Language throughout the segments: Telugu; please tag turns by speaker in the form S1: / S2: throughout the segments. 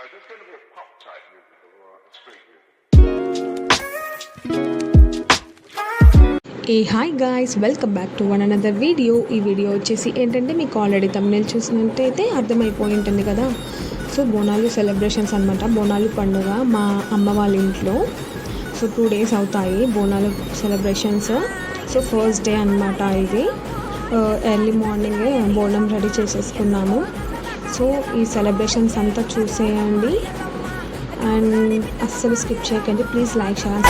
S1: Now, is this going to be a pop type music or a street music?
S2: A hi guys, welcome back to one another video. ఈ వీడియో వచ్చేసి ఏంటంటే మీకు ఆల్రెడీ తమిళ చూసినట్టయితే అర్థమైపోయి ఉంటుంది కదా. సో బోనాలు సెలబ్రేషన్స్ అనమాట. బోనాలు పండుగ మా అమ్మ వాళ్ళ ఇంట్లో. సో 2 days అవుతాయి Bonalu celebrations. So first day అనమాట ఇది. ఎర్లీ మార్నింగే బోనం రెడీ చేసేసుకున్నాము. సో ఈ సెలబ్రేషన్స్ అంతా చూసేయండి అండ్ అస్సలు స్కిప్ చేయకండి. ప్లీజ్ లైక్ షేర్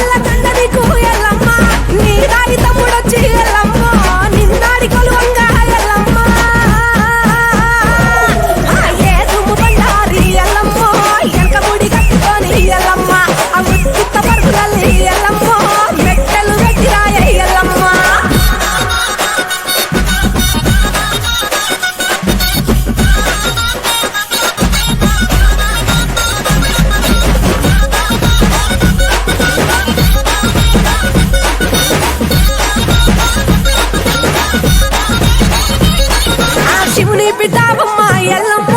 S3: బిడ్డవమ్మ ఎల్లమ్మ,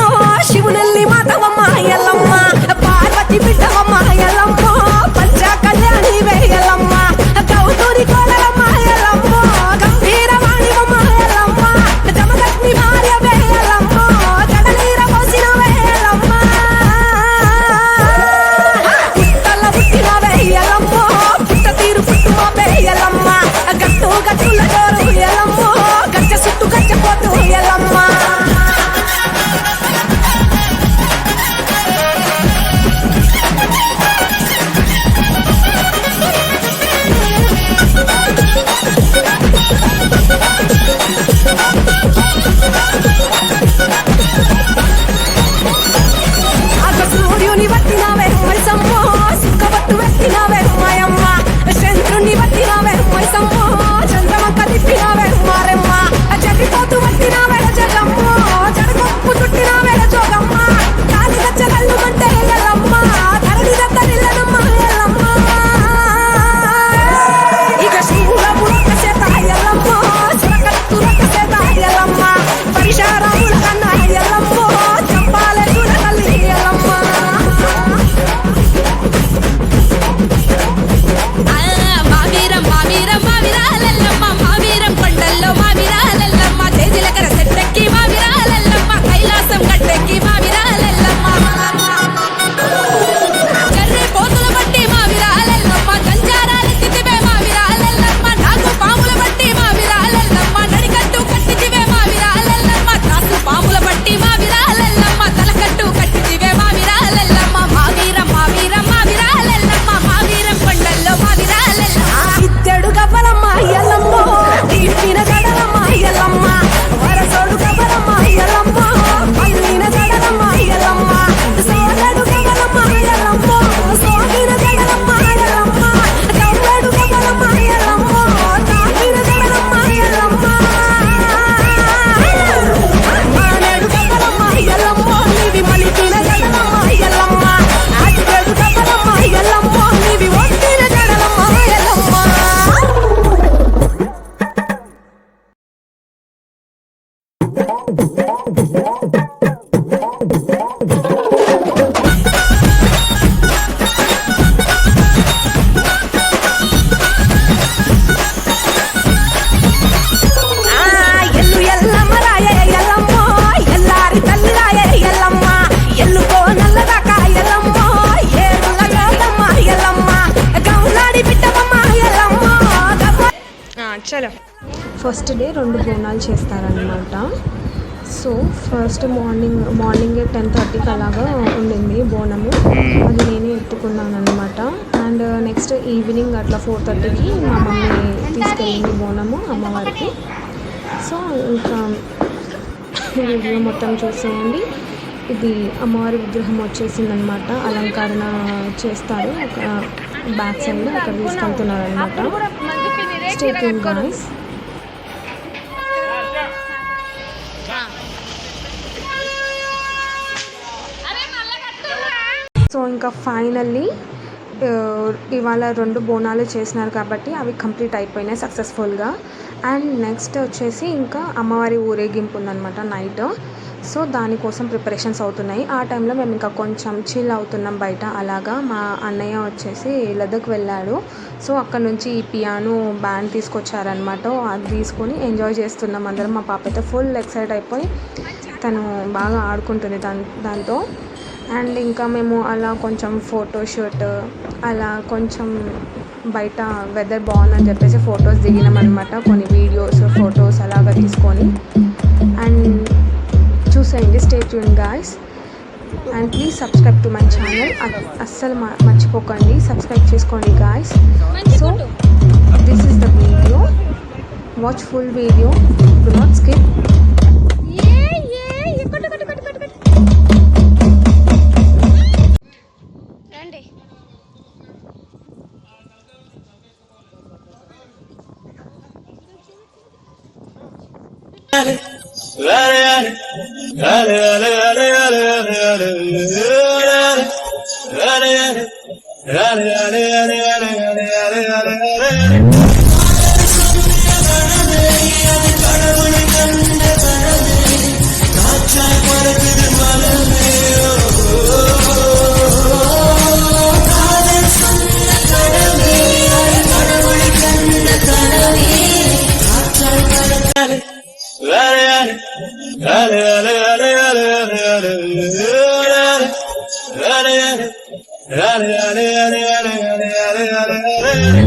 S3: శివునల్లి మాతవమ్మ ఎల్లమ్మ, పార్వతి బిడ్డవమ్మ ఎల్లమ్మ, పంచ కళ్యాణి వేయల్లమ్మ, గౌతూరి కోడలమ్మ ఎల్లమ్మ, గంభీరవాణివమ్మ ఎల్లమ్మ, జమదగ్ని భార్య వేయల్లమ్మ, జడనీర పోసిన వేయల్లమ్మ, పుట్టల పుట్టిన వేయల్లమ్మ, పుట్ట తీరు పుట్టుమ వేయల్లమ్మ, గట్టు గట్టుల జోరు ఎల్లమ్మ, గజ్జ సుట్టు గజ్జపోతు ఎల్లమ్మ. సూర్యుని పట్టినవే మైసమ్మ, సుక్కబట్టు పెట్టినవే మాయమ్మ, చంద్రుని పట్టినవే మైసమ్మ, చంద్రమక్క తిప్పినవే మారెమ్మ, చెట్టిపోతు పట్టినవే జగమ్మ, జడగొప్పు చుట్టినవే జోగమ్మ, కాలి గచ్చగల్లు మంటే ఎల్లమ్మ, ధరణి దత్తరిల్లనమ్మ ఎల్లమ్మ, ఇక శివుల బుడక చేత ఎల్లమ్మ, సురకత్తు రక్క చేత ఎల్లమ్మ, పరిశారాముల కన్న ఎల్లమ్మ, చంపాలే చూడగల్లి ఎల్లమ్మ. మావీరం మావీరం మావిరాలెల్లమ్మ, మావీరం కొండల్లో మావిరాలెల్లమ్మ, తేజిలకర చెట్టెక్కి మావిరాలెల్లమ్మ, కైలాసం గట్టెక్కి మావిరాలెల్లమ్మ, జర్రి పోతుల బట్టి మావిరాలెల్లమ్మ, జంజారాలెత్తితివే మావిరాలెల్లమ్మ, నాకు పాముల బట్టి మావిరాలెల్లమ్మ, నడికట్టు కట్టితివే మావిరాలెల్లమ్మ, త్రాసు పాముల బట్టి మావిరాలెల్లమ్మ, తలకట్టు కట్టితివే మావిరాలెల్లమ్మ, మావీరం మావీరం మావిరాలెల్లమ్మ, మావీరం కొండల్లో మావిరాలెల్లమ్మ, ఇద్దడు గవ్వలమ్మ ఎల్లమ్మ, తీర్పిన జడలమ్మ ఎల్లమ్మ, వరసోడు గవ్వలమ్మ ఎల్లమ్మ, పల్లిన జడలమ్మ ఎల్లమ్మ, సోదడు గవ్వలమ్మ ఎల్లమ్మ, సోగిన జడలమ్మ ఎల్లమ్మ, గవ్వడు గవ్వలమ్మ ఎల్లమ్మ, తాకిన జడలమ్మ ఎల్లమ్మ, మానేడు గవ్వలమ్మ ఎల్లమ్మ, నీవి మలికిన జడలమ్మ ఎల్లమ్మ, అద్దడు గవ్వలమ్మ ఎల్లమ్మ, నీవి ఒట్టిన జడలమ్మ ఎల్లమ్మ. ఎల్లు ఎల్లమ్మ రాయే ఎల్లమ్మ, ఎల్లారి తల్లి రాయే ఎల్లమ్మ, ఎల్లుకో నల్లదాక ఎల్లమ్మ, ఏడుల గౌరమ్మ ఎల్లమ్మ, గౌలాడి బిడ్డవమ్మ ఎల్లమ్మ,
S2: చలో. ఫస్ట్ డే 2 బోనాలు చేస్తారనమాట. సో ఫస్ట్ మార్నింగే 10:30కి అలాగా ఉండింది బోనము. అది నేనే ఎత్తుకున్నాను అనమాట. అండ్ నెక్స్ట్ ఈవినింగ్ అట్లా 4:30కి మా మమ్మీ తీసుకెళ్ళింది బోనము అమ్మవారికి. సో ఇంకా వీడియో మొత్తం చూసేయండి. ఇది అమ్మవారి విగ్రహం వచ్చేసిందనమాట. అలంకరణ చేస్తారు ఒక బ్యాక్ సైడ్, అక్కడ తీసుకెళ్తున్నారు అనమాట. Stay tune guys. సో ఇంకా ఫైనల్లీ ఇవాళ 2 బోనాలు చేసినారు కాబట్టి అవి కంప్లీట్ అయిపోయినాయి సక్సెస్ఫుల్గా. అండ్ నెక్స్ట్ వచ్చేసి ఇంకా అమ్మవారి ఊరేగింపు ఉందన్నమాట నైట్. సో దానికోసం ప్రిపరేషన్స్ అవుతున్నాయి. ఆ టైంలో మేము ఇంకా కొంచెం చిల్ అవుతున్నాం బయట. అలాగా మా అన్నయ్య వచ్చేసి లదక్ వెళ్ళాడు. సో అక్కడ నుంచి ఈ పియానో బ్యాండ్ తీసుకొచ్చారనమాట. అది తీసుకొని ఎంజాయ్ చేస్తున్నాం అందరం. మా పాప అయితే ఫుల్ ఎక్సైట్ అయిపోయి తను బాగా ఆడుకుంటుంది దాంతో. అండ్ ఇంకా మేము అలా కొంచెం ఫోటోషూట్ అలా కొంచెం బయట వెదర్ బాగుందని చెప్పేసి ఫొటోస్ దిగినాం అనమాట. కొన్ని వీడియోస్ ఫొటోస్ అలాగా తీసుకొని. అండ్ చూసేయండి, stay tune guys. And please subscribe to my channel. అస్సలు మర్చిపోకండి, సబ్స్క్రైబ్ చేసుకోండి guys. So this is the video, watch full video, do not skip.
S4: Run,